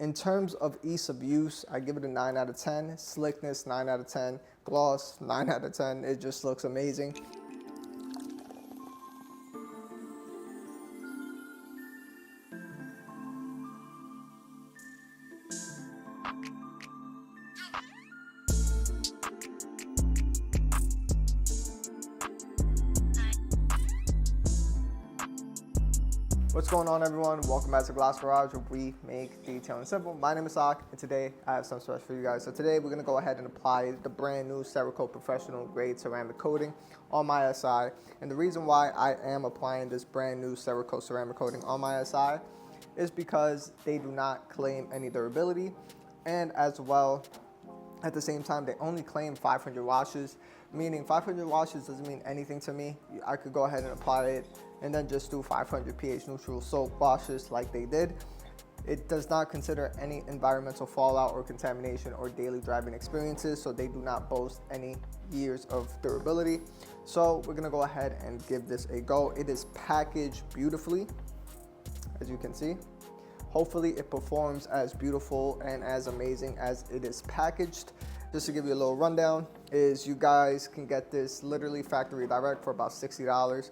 In terms of ease of use, I give it a 9 out of 10. Slickness, 9 out of 10. Gloss, 9 out of 10. It just looks amazing. What's going on, everyone? Welcome back to Glass Garage, where we make detailing simple. My name is Sak, and today I have some special for you guys. So today we're gonna go ahead and apply the brand new Cerakote Professional Grade Ceramic Coating on my SI. And the reason why I am applying this brand new Cerakote Ceramic Coating on my SI is because they do not claim any durability, and as well, at the same time, they only claim 500 washes, meaning 500 washes doesn't mean anything to me. I could go ahead and apply it and then just do 500 pH neutral soap washes like they did. It does not consider any environmental fallout or contamination or daily driving experiences, so they do not boast any years of durability. So we're gonna go ahead and give this a go. It is packaged beautifully, as you can see. Hopefully it performs as beautiful and as amazing as it is packaged. Just to give you a little rundown, is you guys can get this literally factory direct for about $60.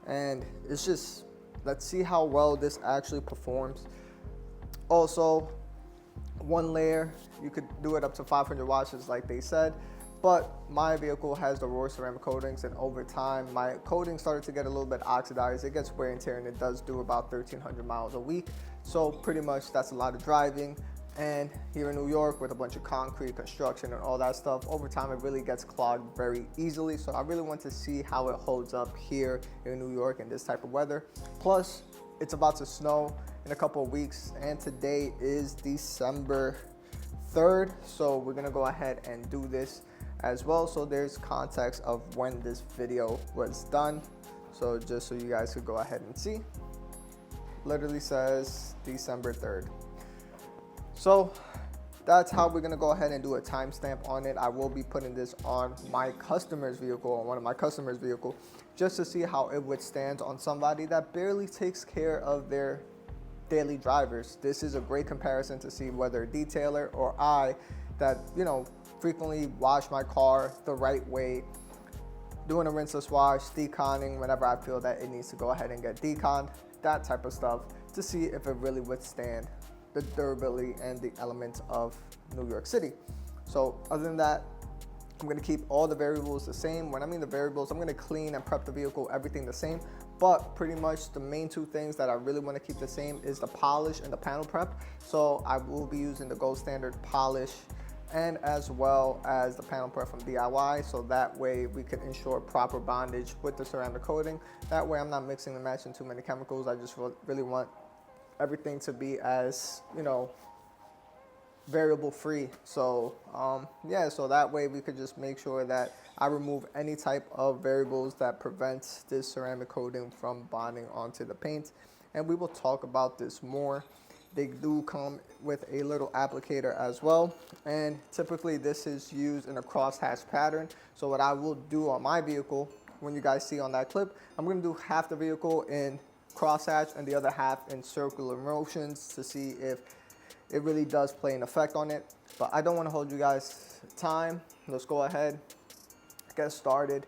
And it's just, let's see how well this actually performs. Also, one layer, you could do it up to 500 washes like they said, but my vehicle has the raw ceramic coatings, and over time my coating started to get a little bit oxidized. It gets wear and tear, and it does do about 1,300 miles a week. So pretty much that's a lot of driving. And here in New York, with a bunch of concrete construction and all that stuff, over time it really gets clogged very easily. So I really want to see how it holds up here in New York in this type of weather. Plus, it's about to snow in a couple of weeks, and today is December 3rd. So we're gonna go ahead and do this as well. So there's context of when this video was done. So just so you guys could go ahead and see, literally says December 3rd. So that's how we're gonna go ahead and do a timestamp on it. I will be putting this on my customer's vehicle, on one of my customers' vehicle, just to see how it withstands on somebody that barely takes care of their daily drivers. This is a great comparison to see whether a detailer or I that, you know, frequently wash my car the right way, doing a rinseless wash, deconning whenever I feel that it needs to go ahead and get deconned, that type of stuff, to see if it really withstands the durability and the elements of New York City. So other than that, I'm gonna keep all the variables the same. When I mean the variables, I'm gonna clean and prep the vehicle, everything the same. But pretty much the main two things that I really wanna keep the same is the polish and the panel prep. So I will be using the gold standard polish and as well as the panel prep from DIY, so that way we can ensure proper bondage with the ceramic coating. That way I'm not mixing and matching too many chemicals. I just really want everything to be as, you know, variable free. So yeah, so that way we could just make sure that I remove any type of variables that prevents this ceramic coating from bonding onto the paint. And we will talk about this more. They do come with a little applicator as well, and typically this is used in a crosshatch pattern. So what I will do on my vehicle, when you guys see on that clip, I'm going to do half the vehicle in crosshatch and the other half in circular motions to see if it really does play an effect on it. But I don't want to hold you guys time. Let's go ahead, get started.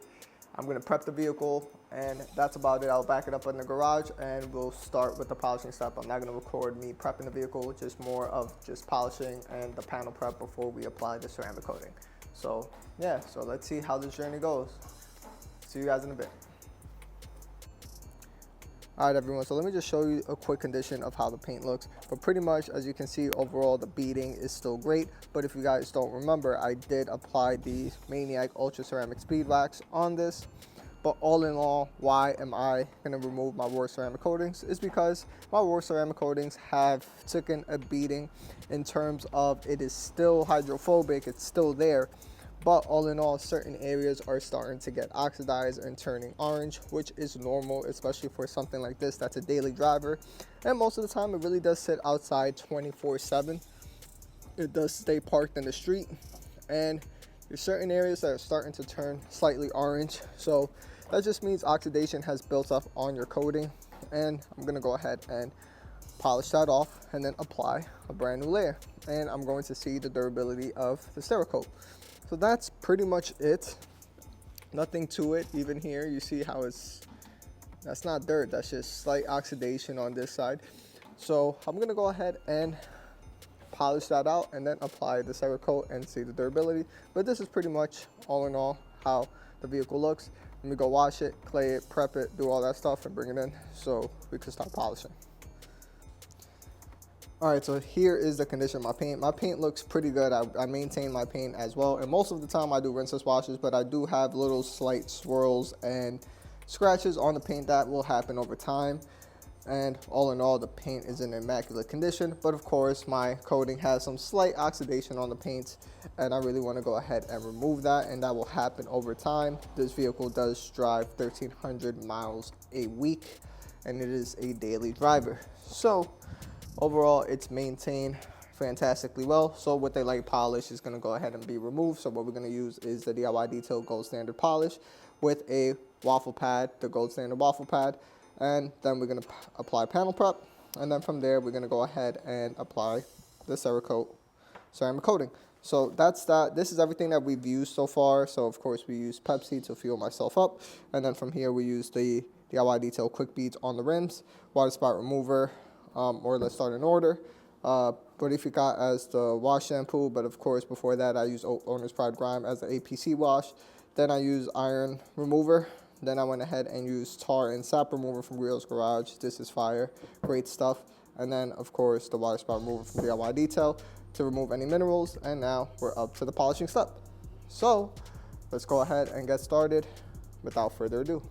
I'm going to prep the vehicle, and that's about it. I'll back it up in the garage and we'll start with the polishing step. I'm not going to record me prepping the vehicle, just more of just polishing and the panel prep before we apply the ceramic coating. So yeah, so let's see how this journey goes. See you guys in a bit. All right, everyone, so let me just show you a quick condition of how the paint looks. But pretty much, as you can see, overall the beading is still great. But if you guys don't remember, I did apply the Maniac Ultra Ceramic Speed Wax on this. But all in all, why am I gonna remove my raw ceramic coatings? Is because my raw ceramic coatings have taken a beating in terms of it is still hydrophobic, it's still there. But all in all, certain areas are starting to get oxidized and turning orange, which is normal, especially for something like this that's a daily driver. And most of the time, it really does sit outside 24/7. It does stay parked in the street. And there's certain areas that are starting to turn slightly orange. So that just means oxidation has built up on your coating. And I'm gonna go ahead and polish that off, and then apply a brand new layer. And I'm going to see the durability of the Cerakote. So that's pretty much it. Nothing to it. Even here, you see how that's not dirt, that's just slight oxidation on this side. So I'm gonna go ahead and polish that out and then apply the Cerakote and see the durability. But this is pretty much all in all how the vehicle looks. Let me go wash it, clay it, prep it, do all that stuff and bring it in so we can start polishing. All right, so here is the condition of my paint. My paint looks pretty good. I maintain my paint as well. And most of the time I do rinseless washes, but I do have little slight swirls and scratches on the paint that will happen over time. And all in all, the paint is in immaculate condition. But of course, my coating has some slight oxidation on the paint, and I really want to go ahead and remove that, and that will happen over time. This vehicle does drive 1,300 miles a week, and it is a daily driver. So overall, it's maintained fantastically well. So with a light polish is going to go ahead and be removed. So what we're going to use is the DIY Detail Gold Standard Polish with a waffle pad, the Gold Standard waffle pad. And then we're going to apply panel prep. And then from there, we're going to go ahead and apply the Cerakote Ceramic Coating. So that's that. This is everything that we've used so far. So of course, we use Pepsi to fuel myself up. And then from here, we use the DIY Detail Quick Beads on the rims, water spot remover, or let's start in order. Purifica as the wash shampoo, but of course before that I use Owner's Pride Grime as the APC wash. Then I use iron remover. Then I went ahead and used tar and sap remover from Real's Garage. This is fire, great stuff. And then of course the water spot remover from DIY Detail to remove any minerals. And now we're up to the polishing step. So let's go ahead and get started without further ado.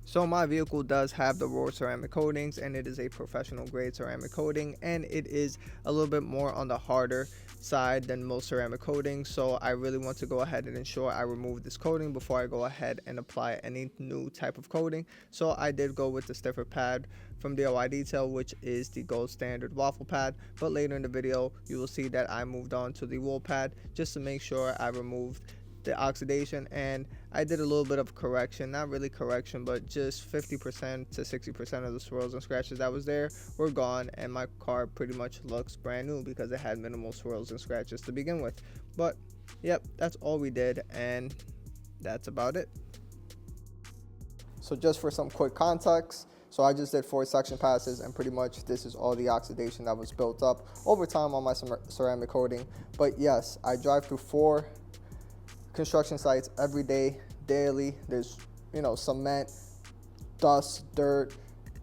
So my vehicle does have the raw ceramic coatings, and it is a professional grade ceramic coating, and it is a little bit more on the harder side than most ceramic coatings. So I really want to go ahead and ensure I remove this coating before I go ahead and apply any new type of coating. So I did go with the stiffer pad from DIY Detail, which is the gold standard waffle pad, but later in the video you will see that I moved on to the wool pad just to make sure I removed the oxidation, and I did a little bit of correction, not really correction, but just 50% to 60% of the swirls and scratches that was there were gone, and my car pretty much looks brand new because it had minimal swirls and scratches to begin with. But yep, that's all we did, and that's about it. So just for some quick context, so I just did 4 section passes, and pretty much this is all the oxidation that was built up over time on my ceramic coating. But yes, I drive through 4 construction sites every day, daily. There's, cement, dust, dirt,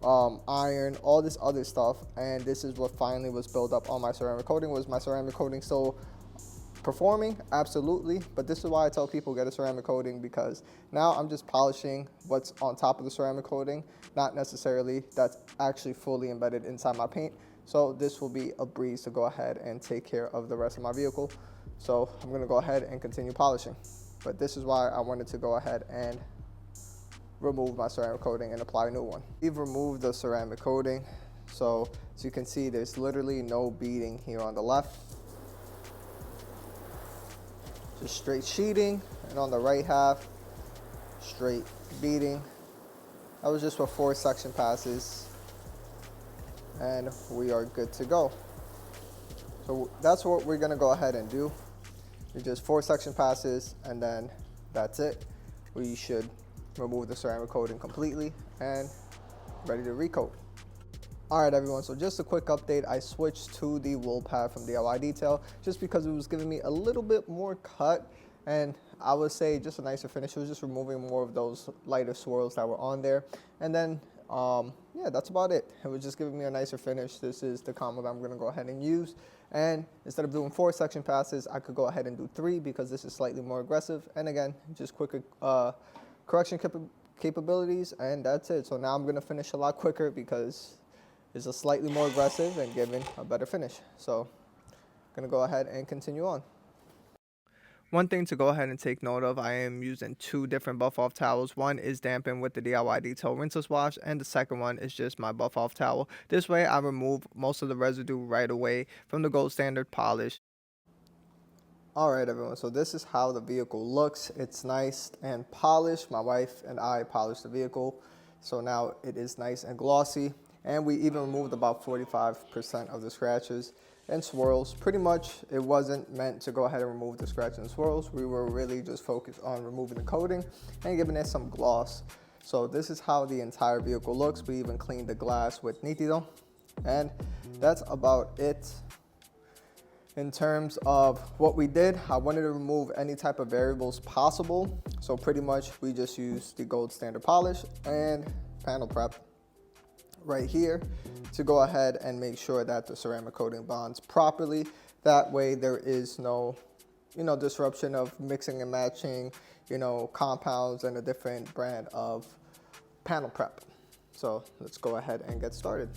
iron, all this other stuff, and this is what finally was built up on my ceramic coating. Was my ceramic coating still performing? Absolutely. But this is why I tell people get a ceramic coating, because now I'm just polishing what's on top of the ceramic coating, not necessarily that's actually fully embedded inside my paint. So this will be a breeze to go ahead and take care of the rest of my vehicle. So I'm going to go ahead and continue polishing. But this is why I wanted to go ahead and remove my ceramic coating and apply a new one. We've removed the ceramic coating. So as you can see, there's literally no beading here on the left. Just straight sheeting, and on the right half, straight beading. That was just for 4 section passes, and we are good to go. So that's what we're gonna go ahead and do. It's just 4 section passes, and then that's it. We should remove the ceramic coating completely and ready to recoat. All right, everyone, so just a quick update. I switched to the wool pad from DIY Detail just because it was giving me a little bit more cut, and I would say just a nicer finish. It was just removing more of those lighter swirls that were on there. And then, yeah, that's about it. It was just giving me a nicer finish. This is the combo that I'm gonna go ahead and use. And instead of doing 4 section passes, I could go ahead and do 3 because this is slightly more aggressive. And again, just quicker correction capabilities, and that's it. So now I'm gonna finish a lot quicker because it's a slightly more aggressive and giving a better finish. So I'm gonna go ahead and continue on. One thing to go ahead and take note of, I am using 2 different buff off towels. One is dampened with the DIY Detail rinseless wash, and the second one is just my buff off towel. This way I remove most of the residue right away from the gold standard polish. All right, everyone, so this is how the vehicle looks. It's nice and polished. My wife and I polished the vehicle, so now it is nice and glossy. and we even removed about 45% of the scratches and swirls. Pretty much it wasn't meant to go ahead and remove the scratches and swirls. We were really just focused on removing the coating and giving it some gloss. So this is how the entire vehicle looks. We even cleaned the glass with Nítido, and that's about it. In terms of what we did, I wanted to remove any type of variables possible. So pretty much we just used the gold standard polish and panel prep right here to go ahead and make sure that the ceramic coating bonds properly. That way there is no, disruption of mixing and matching, compounds and a different brand of panel prep. So let's go ahead and get started.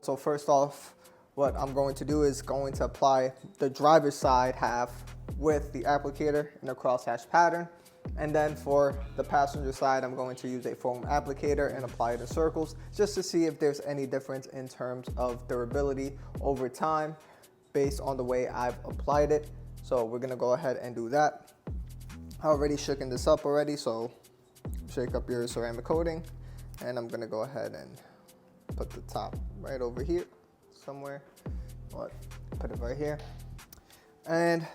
So first off, what I'm going to do is going to apply the driver's side half with the applicator in a crosshatch pattern. And then for the passenger side, I'm going to use a foam applicator and apply it in circles just to see if there's any difference in terms of durability over time based on the way I've applied it. So we're gonna go ahead and do that. I already shooken this up already, so shake up your ceramic coating. And I'm gonna go ahead and put the top right over here somewhere. Put it right here. And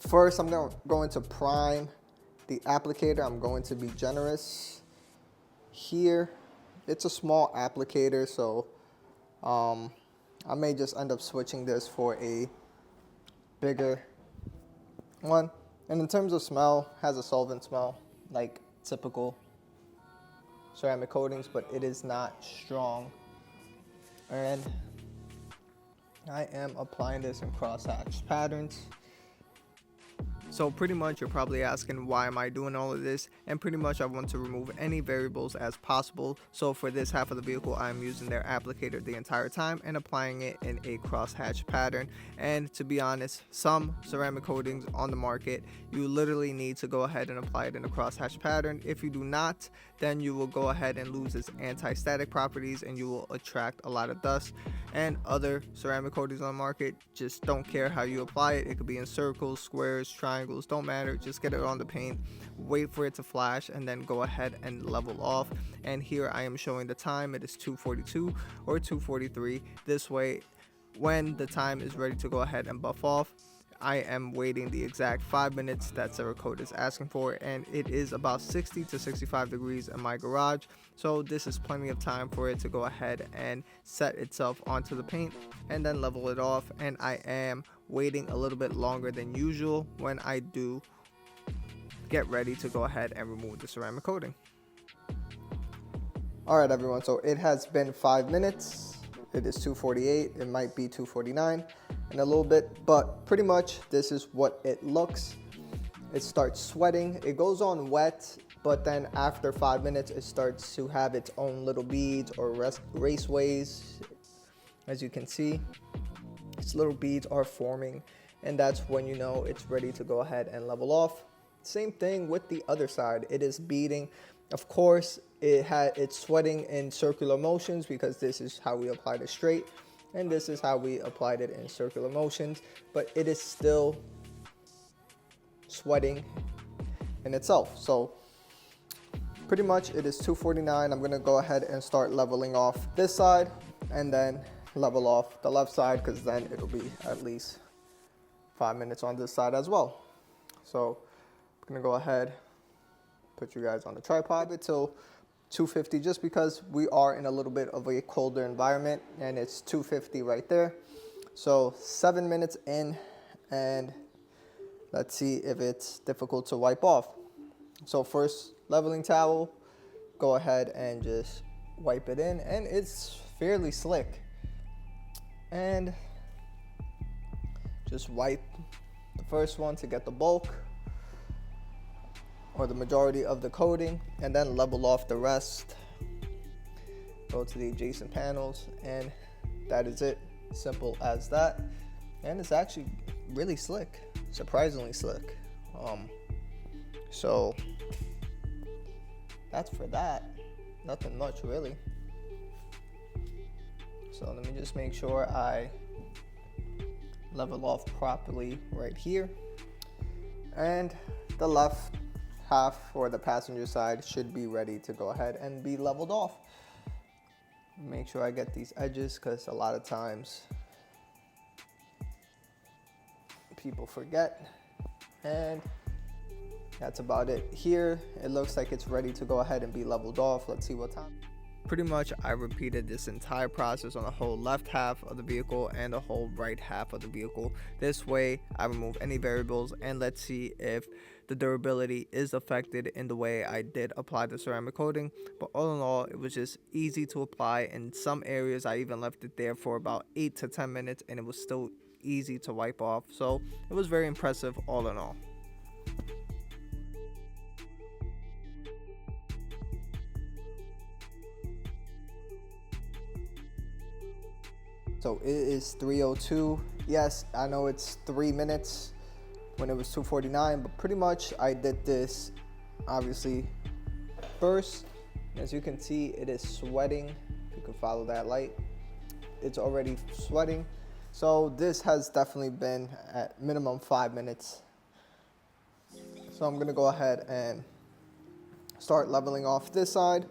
first I'm going to prime the applicator. I'm going to be generous here. It's a small applicator, so I may just end up switching this for a bigger one. And in terms of smell, has a solvent smell like typical ceramic coatings, but it is not strong. And I am applying this in crosshatch patterns. So pretty much you're probably asking, why am I doing all of this? And pretty much I want to remove any variables as possible. So for this half of the vehicle, I'm using their applicator the entire time and applying it in a crosshatch pattern. And to be honest, some ceramic coatings on the market, you literally need to go ahead and apply it in a crosshatch pattern. If you do not, then you will go ahead and lose its anti-static properties and you will attract a lot of dust. And other ceramic coatings on the market just don't care how you apply it. It could be in circles, squares, triangles, don't matter. Just get it on the paint, wait for it to flash, and then go ahead and level off. And here I am showing the time. It is 2:42 or 2:43. This way, when the time is ready to go ahead and buff off, I am waiting the exact 5 minutes that Cerakote is asking for, and it is about 60 to 65 degrees in my garage. So this is plenty of time for it to go ahead and set itself onto the paint and then level it off. And I am waiting a little bit longer than usual when I do get ready to go ahead and remove the ceramic coating. All right, everyone, so it has been 5 minutes. It is 2:48. It might be 2:49 in a little bit, but pretty much this is what it looks. It starts sweating. It goes on wet, but then after 5 minutes, it starts to have its own little beads or raceways. As you can see, its little beads are forming, and that's when you know it's ready to go ahead and level off. Same thing with the other side. It is beading. Of course, it's sweating in circular motions because this is how we applied it straight, and this is how we applied it in circular motions, but it is still sweating in itself. So pretty much it is 2:49. I'm gonna go ahead and start leveling off this side and then level off the left side, because then it'll be at least 5 minutes on this side as well. So I'm gonna go ahead, put you guys on the tripod until 250, just because we are in a little bit of a colder environment, and it's 250 right there. So 7 minutes in, and let's see if it's difficult to wipe off. So first, leveling towel, go ahead and just wipe it in, and it's fairly slick. And just wipe the first one to get the bulk or the majority of the coating, and then level off the rest. Go to the adjacent panels, and that is it. Simple as that. And it's actually really slick, surprisingly slick. So that's for that. Nothing much really. So let me just make sure I level off properly right here. And the left half, or the passenger side, should be ready to go ahead and be leveled off. Make sure I get these edges because a lot of times people forget. And that's about it. Here, it looks like it's ready to go ahead and be leveled off. Let's see what time. Pretty much I repeated this entire process on the whole left half of the vehicle and the whole right half of the vehicle. This way I remove any variables, and let's see if the durability is affected in the way I did apply the ceramic coating. But all in all, it was just easy to apply. In some areas I even left it there for about 8 to 10 minutes and it was still easy to wipe off. So it was very impressive all in all. So it is 3:02. Yes, I know it's 3 minutes when it was 2:49, but pretty much I did this obviously first. As you can see, it is sweating. You can follow that light. It's already sweating. So this has definitely been at minimum 5 minutes. So I'm gonna go ahead and start leveling off this side,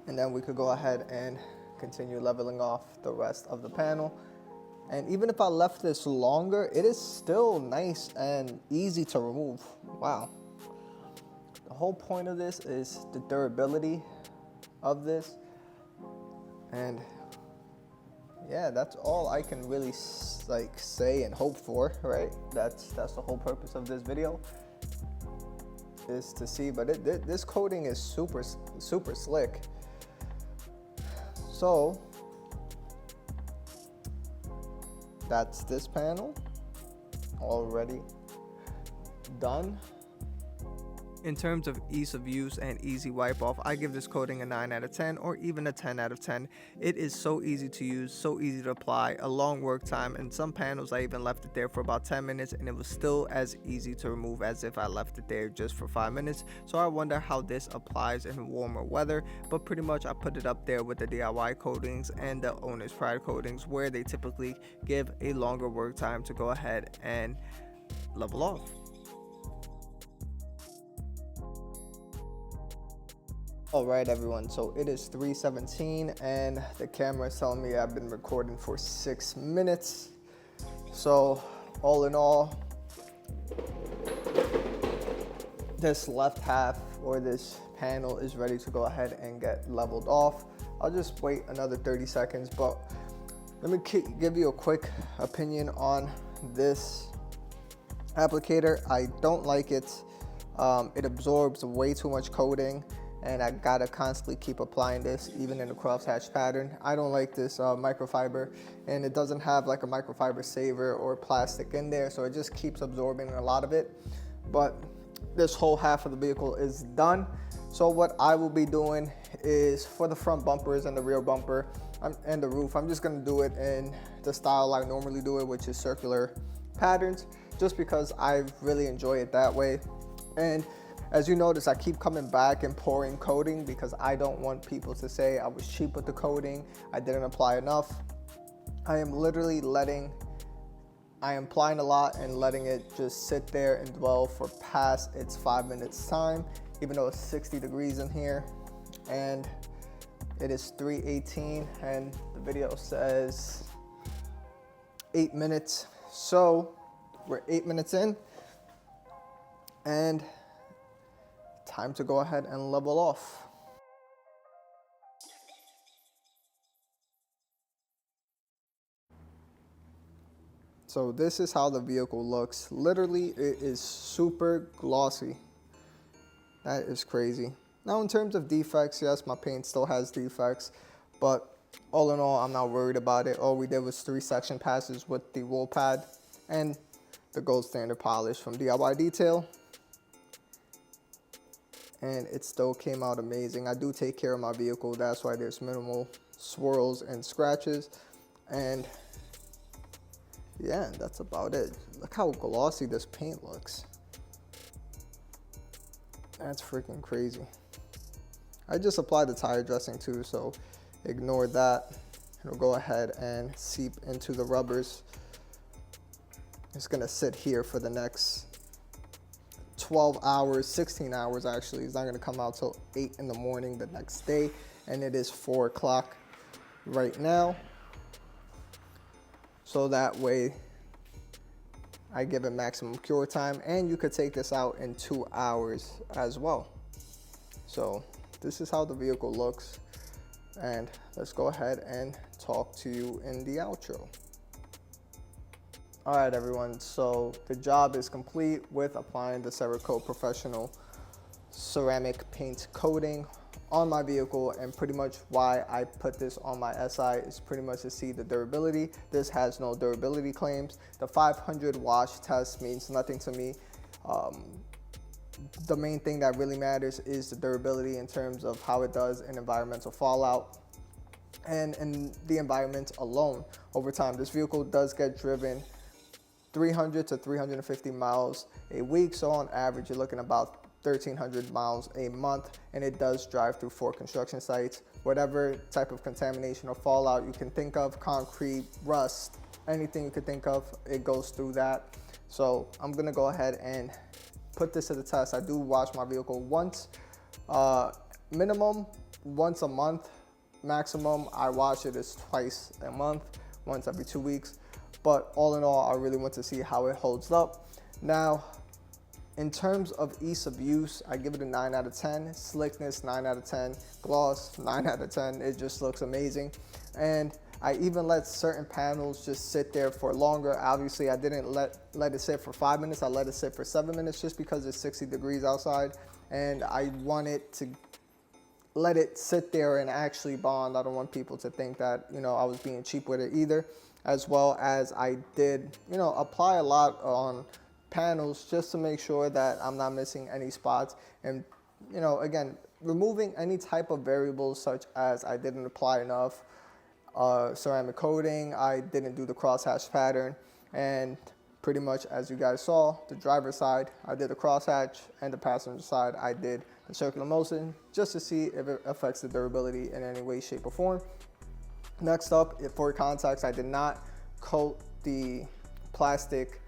and then we could go ahead and continue leveling off the rest of the panel. And even if I left this longer, it is still nice and easy to remove. Wow. The whole point of this is the durability of this. And yeah, that's all I can really like say and hope for, right? That's the whole purpose of this video, is to see. But this coating is super slick. So that's this panel already done. In terms of ease of use and easy wipe off, I give this coating a 9 out of 10 or even a 10 out of 10. It is so easy to use, so easy to apply, a long work time, and some panels I even left it there for about 10 minutes and it was still as easy to remove as if I left it there just for 5 minutes. So I wonder how this applies in warmer weather, but pretty much I put it up there with the DIY coatings and the owner's pride coatings, where they typically give a longer work time to go ahead and level off. Alright everyone, so it is 3:17 and the camera is telling me I've been recording for 6 minutes. So all in all, this left half or this panel is ready to go ahead and get leveled off. I'll just wait another 30 seconds, but let me give you a quick opinion on this applicator. I don't like it. It absorbs way too much coating, and I gotta constantly keep applying this even in the crosshatch pattern. I don't like this microfiber, and it doesn't have like a microfiber saver or plastic in there, so it just keeps absorbing a lot of it. But this whole half of the vehicle is done. So what I will be doing is, for the front bumpers and the rear bumper and the roof, I'm just gonna do it in the style I normally do it, which is circular patterns, just because I really enjoy it that way. And as you notice, I keep coming back and pouring coating because I don't want people to say I was cheap with the coating, I didn't apply enough. I am literally applying a lot and letting it just sit there and dwell for past its 5 minutes time, even though it's 60 degrees in here. And it is 3:18 and the video says 8 minutes. So we're 8 minutes in, and time to go ahead and level off. So this is how the vehicle looks. Literally, it is super glossy. That is crazy. Now in terms of defects, yes, my paint still has defects, but all in all, I'm not worried about it. All we did was 3 section passes with the wool pad and the gold standard polish from DIY Detail, and it still came out amazing. I do take care of my vehicle, that's why there's minimal swirls and scratches. And yeah, that's about it. Look how glossy this paint looks. That's freaking crazy. I just applied the tire dressing too, so ignore that. It'll go ahead and seep into the rubbers. It's gonna sit here for the next 12 hours, 16 hours actually. It's not gonna come out till 8 in the morning the next day, and it is 4 o'clock. right now, so that way I give it maximum cure time, and you could take this out in 2 hours as well. So this is how the vehicle looks, and let's go ahead and talk to you in the outro. All right, everyone, so the job is complete with applying the Cerakote Professional Ceramic Paint Coating on my vehicle, and pretty much why I put this on my SI is pretty much to see the durability. This has no durability claims. The 500 wash test means nothing to me. The main thing that really matters is the durability in terms of how it does in environmental fallout and in the environment alone over time. This vehicle does get driven 300 to 350 miles a week, so on average you're looking about 1,300 miles a month, and it does drive through 4 construction sites. Whatever type of contamination or fallout you can think of, concrete, rust, anything you could think of, it goes through that. So I'm gonna go ahead and put this to the test. I do wash my vehicle once, minimum once a month. Maximum I wash it is twice a month, once every 2 weeks. But all in all, I really want to see how it holds up. Now, in terms of ease of use, I give it a 9 out of 10. Slickness, 9 out of 10. Gloss, 9 out of 10. It just looks amazing. And I even let certain panels just sit there for longer. Obviously, I didn't let it sit for 5 minutes. I let it sit for 7 minutes just because it's 60 degrees outside. And I wanted to let it sit there and actually bond. I don't want people to think that, you know, I was being cheap with it either. As well as I did, you know, apply a lot on panels just to make sure that I'm not missing any spots, and, you know, again, removing any type of variables such as I didn't apply enough ceramic coating, I didn't do the crosshatch pattern, and pretty much as you guys saw, the driver's side I did the crosshatch, and the passenger side I did the circular motion, just to see if it affects the durability in any way, shape, or form. Next up, for contacts, I did not coat the plastic,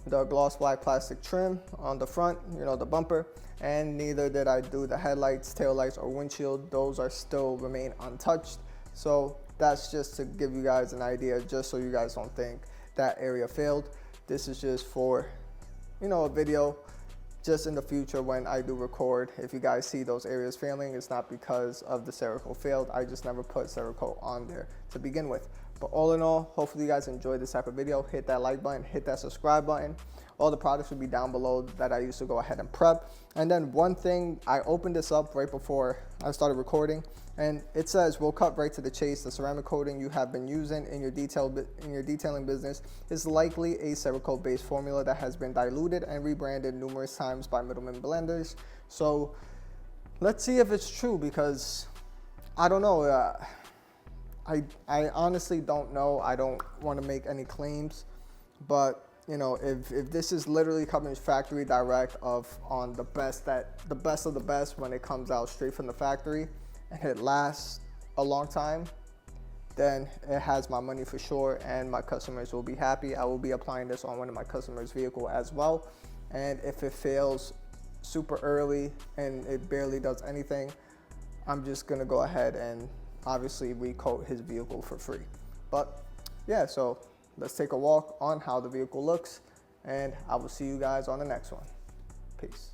the gloss black plastic trim on the front, you know, the bumper, and neither did I do the headlights, taillights, or windshield. Those are still remain untouched. So that's just to give you guys an idea, just so you guys don't think that area failed. This is just for, you know, a video just in the future when I do record. If you guys see those areas failing, it's not because of the Cerakote failed. I just never put Cerakote on there to begin with. But all in all, hopefully you guys enjoyed this type of video. Hit that like button, hit that subscribe button. All the products will be down below that I used to go ahead and prep. And then one thing, I opened this up right before I started recording, and it says, "We'll cut right to the chase. The ceramic coating you have been using in your detailing business is likely a Cerakote based formula that has been diluted and rebranded numerous times by middlemen blenders." So let's see if it's true, because I don't know. I honestly don't know. I don't want to make any claims, but you know, if this is literally coming factory direct on the best of the best when it comes out straight from the factory, and it lasts a long time, then it has my money for sure, and my customers will be happy. I will be applying this on one of my customers' vehicle as well. And if it fails super early and it barely does anything, I'm just gonna go ahead and obviously recoat his vehicle for free. But yeah, so let's take a walk on how the vehicle looks, and I will see you guys on the next one. Peace.